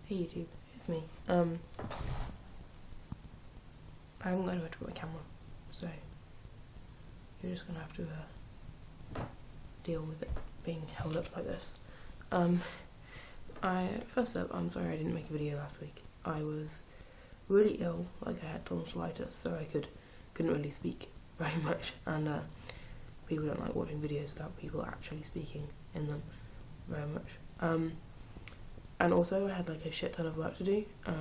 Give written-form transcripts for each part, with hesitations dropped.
Hey YouTube, it's me. I haven't got anywhere to put my camera, so you're just gonna have to deal with it being held up like this. First up, I'm sorry I didn't make a video last week. I was really ill, like I had tonsillitis, so I couldn't really speak very much, and people don't like watching videos without people actually speaking in them very much. And also I had like a shit ton of work to do. I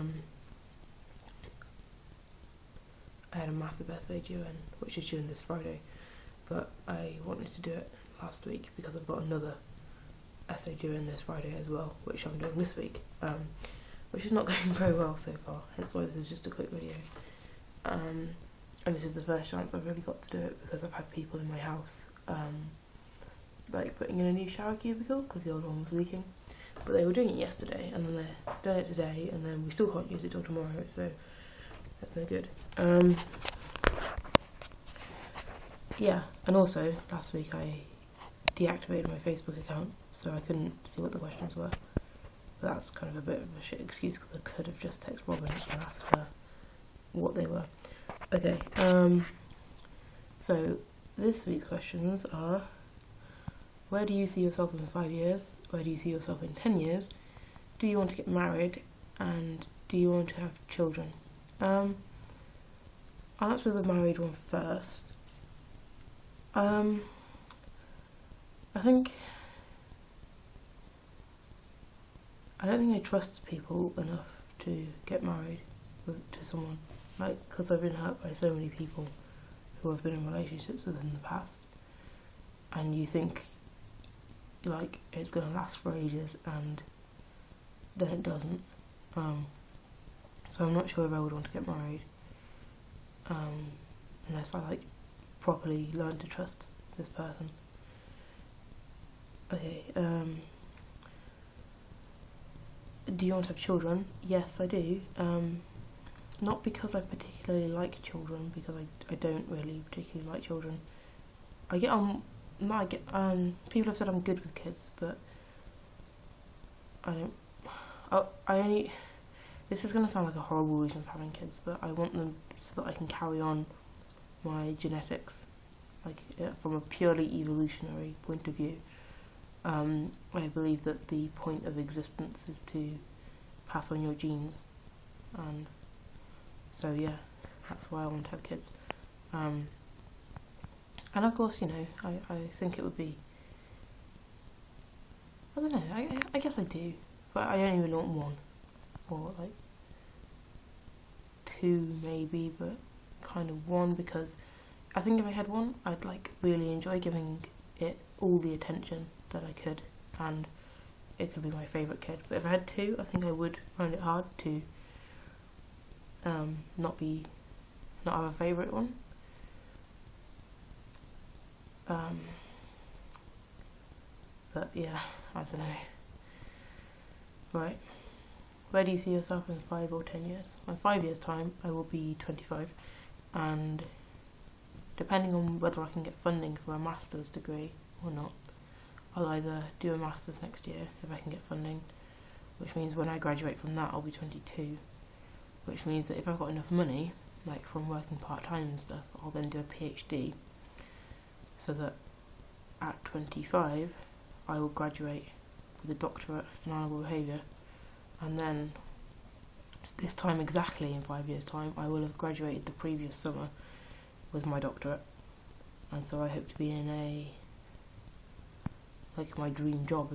had a massive essay due in, which is due in this Friday, but I wanted to do it last week because I've got another essay due in this Friday as well, which I'm doing this week, which is not going very well so far, hence why this is just a quick video. And this is the first chance I've really got to do it because I've had people in my house like putting in a new shower cubicle because the old one was leaking, but they were doing it yesterday and then they're doing it today and then we still can't use it till tomorrow, so that's no good. Yeah, and also last week I deactivated my Facebook account so I couldn't see what the questions were, but that's kind of a bit of a shit excuse because I could have just texted Robin and asked her what they were. Okay, so this week's questions are: where do you see yourself in 5 years? Where do you see yourself in 10 years? Do you want to get married? And do you want to have children? I'll answer the married one first. I don't think I trust people enough to get married to someone, like, because I've been hurt by so many people who I've been in relationships with in the past, and you think like it's gonna last for ages and then it doesn't. So I'm not sure if I would want to get married unless I like properly learn to trust this person. Okay, do you want to have children? Yes, I do. Not because I particularly like children, because I don't really particularly like children. People have said I'm good with kids, but this is going to sound like a horrible reason for having kids, but I want them so that I can carry on my genetics, like from a purely evolutionary point of view. I believe that the point of existence is to pass on your genes, and so yeah, that's why I want to have kids. And of course, you know, I think it would be, I don't know, I guess I do, but I only really want one, or like two maybe, but kind of one, because I think if I had one, I'd like really enjoy giving it all the attention that I could, and it could be my favourite kid. But if I had two, I think I would find it hard to not have a favourite one. But yeah, I don't know. Right, where do you see yourself in 5 or 10 years? In 5 years' time, I will be 25, and depending on whether I can get funding for a master's degree or not, I'll either do a master's next year if I can get funding, which means when I graduate from that I'll be 22, which means that if I've got enough money, like from working part-time and stuff, I'll then do a PhD, so that at 25 I will graduate with a doctorate in animal behaviour, and then this time exactly in 5 years' time I will have graduated the previous summer with my doctorate, and so I hope to be in my dream job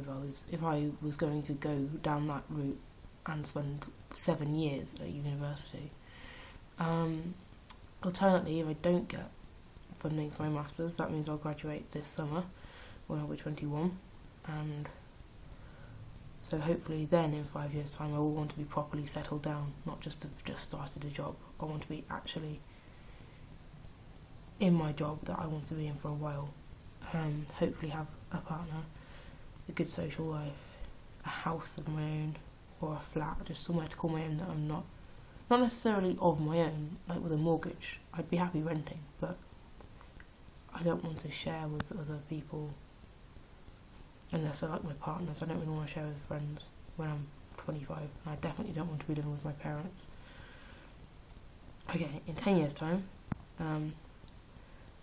if I was going to go down that route and spend 7 years at university. Alternately, if I don't get funding for my masters, that means I'll graduate this summer when I'll be 21, and so hopefully then in 5 years' time I will want to be properly settled down, not just have just started a job. I want to be actually in my job that I want to be in for a while, hopefully have a partner, a good social life, a house of my own, or a flat, just somewhere to call my own that I'm not necessarily of my own, like with a mortgage. I'd be happy renting, but I don't want to share with other people unless they're like my partners. I don't really want to share with friends when I'm 25, and I definitely don't want to be living with my parents. Okay, in 10 years' time,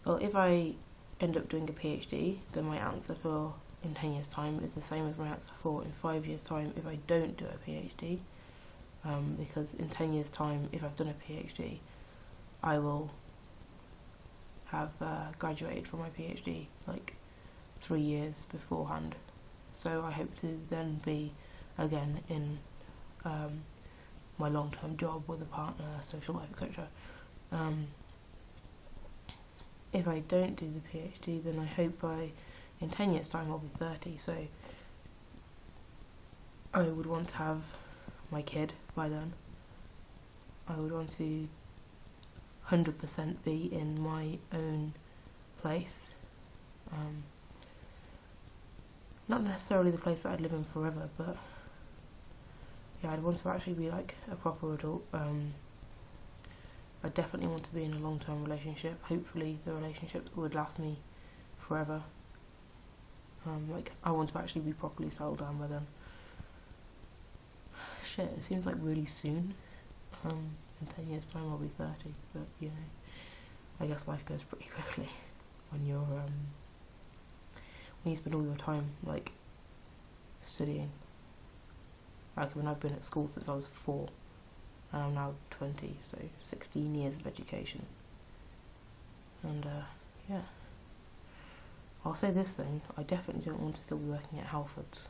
well, if I end up doing a PhD, then my answer for in 10 years' time is the same as my answer for in 5 years' time if I don't do a PhD, because in 10 years' time, if I've done a PhD, I will have graduated from my PhD like 3 years beforehand. So I hope to then be again in my long-term job with a partner, social life, etc. If I don't do the PhD, then I hope in 10 years' time I'll be 30, so I would want to have my kid by then. I would want to 100% be in my own place. Not necessarily the place that I'd live in forever, but yeah, I'd want to actually be like a proper adult. I definitely want to be in a long-term relationship. Hopefully the relationship would last me forever. Like, I want to actually be properly settled down by then. Shit, it seems like really soon. In 10 years' time I'll be 30, but you know, I guess life goes pretty quickly when you're when you spend all your time like studying. Like, when I've been at school since I was 4, and I'm now 20, so 16 years of education. And yeah, I'll say this thing, I definitely don't want to still be working at Halfords.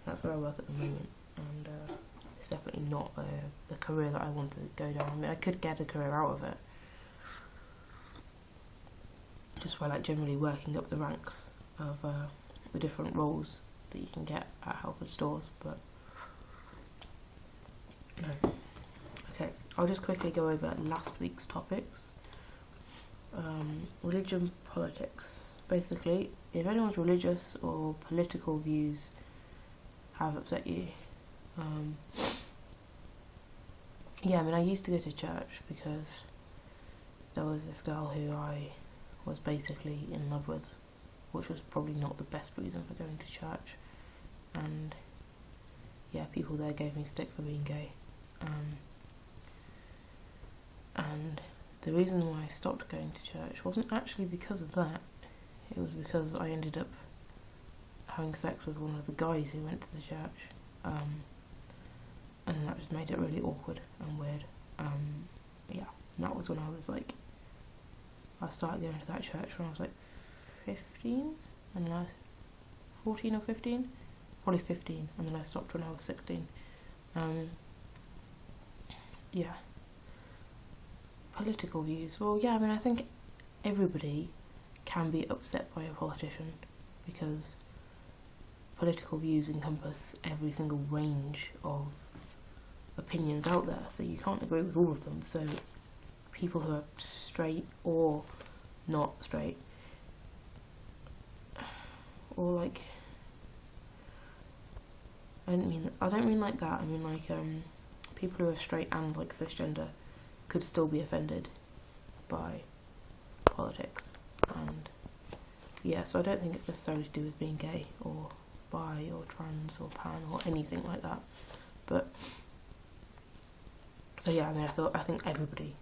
That's where I work at the moment, and it's definitely not the career that I want to go down. I mean, I could get a career out of it, just by like generally working up the ranks of the different roles that you can get at Halfords stores, but no. Okay, I'll just quickly go over last week's topics. Religion, politics. Basically, if anyone's religious or political views have upset you, yeah, I mean, I used to go to church because there was this girl who I was basically in love with, which was probably not the best reason for going to church, and yeah, people there gave me stick for being gay. And the reason why I stopped going to church wasn't actually because of that. It was because I ended up having sex with one of the guys who went to the church, and that just made it really awkward and weird. Yeah, and that was when I was like, I started going to that church when I was like 15, and then 14 or 15, probably 15, and then I stopped when I was 16. Yeah. Political views. Well, yeah, I mean, I think everybody can be upset by a politician because political views encompass every single range of opinions out there, so you can't agree with all of them. So people who are straight or not straight, or like, I don't mean like that. I mean like people who are straight and like cisgender could still be offended by politics, and yeah, so I don't think it's necessarily to do with being gay or bi or trans or pan or anything like that. But so yeah, I mean, I think everybody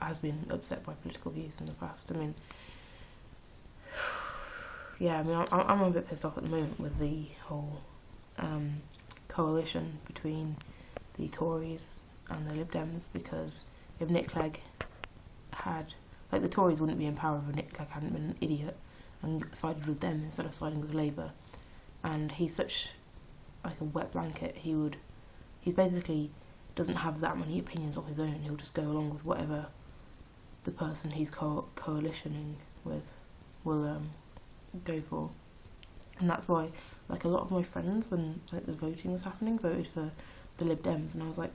has been upset by political views in the past. I mean, yeah, I mean, I'm a bit pissed off at the moment with the whole coalition between the Tories and the Lib Dems, because if Nick Clegg had, like, the Tories wouldn't be in power if Nick Clegg hadn't been an idiot and sided with them instead of siding with Labour. And he's such like a wet blanket. He basically doesn't have that many opinions of his own. He'll just go along with whatever the person he's coalitioning with will go for. And that's why, like, a lot of my friends, when like the voting was happening, voted for the Lib Dems, and I was like,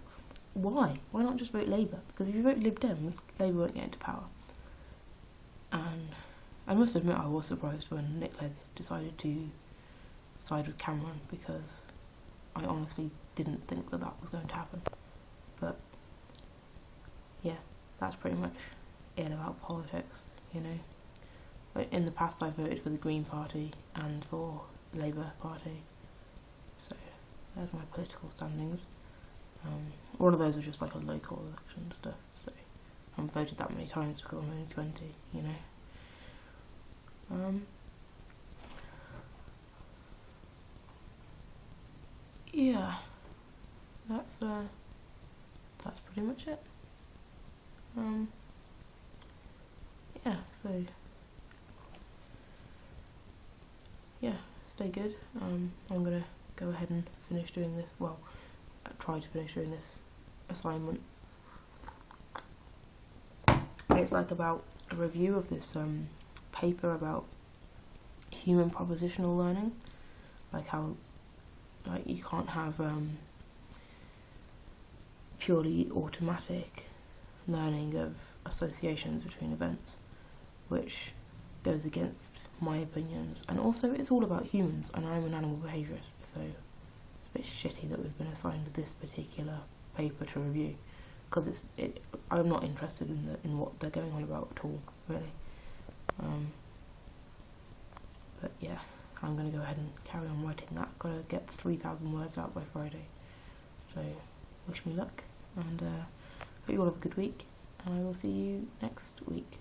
why not just vote Labour? Because if you vote Lib Dems, Labour won't get into power. And I must admit, I was surprised when Nick Clegg decided to side with Cameron, because I honestly didn't think that was going to happen. But yeah, that's pretty much it about politics, you know. But in the past, I voted for the Green Party and for the Labour Party, so there's my political standings. One of those was just like a local election stuff, so I haven't voted that many times because I'm only 20, you know. Yeah, that's pretty much it. Yeah, so yeah, stay good. I'm gonna go ahead and finish doing this. Well, try to finish doing this assignment. It's like about a review of this paper about human propositional learning, like how you can't have purely automatic learning of associations between events, which goes against my opinions, and also it's all about humans, and I'm an animal behaviourist, so it's a bit shitty that we've been assigned this particular paper to review, because I'm not interested in what they're going on about at all, really. But yeah, I'm going to go ahead and carry on writing that. Got to get 3,000 words out by Friday, so wish me luck, and hope you all have a good week, and I will see you next week.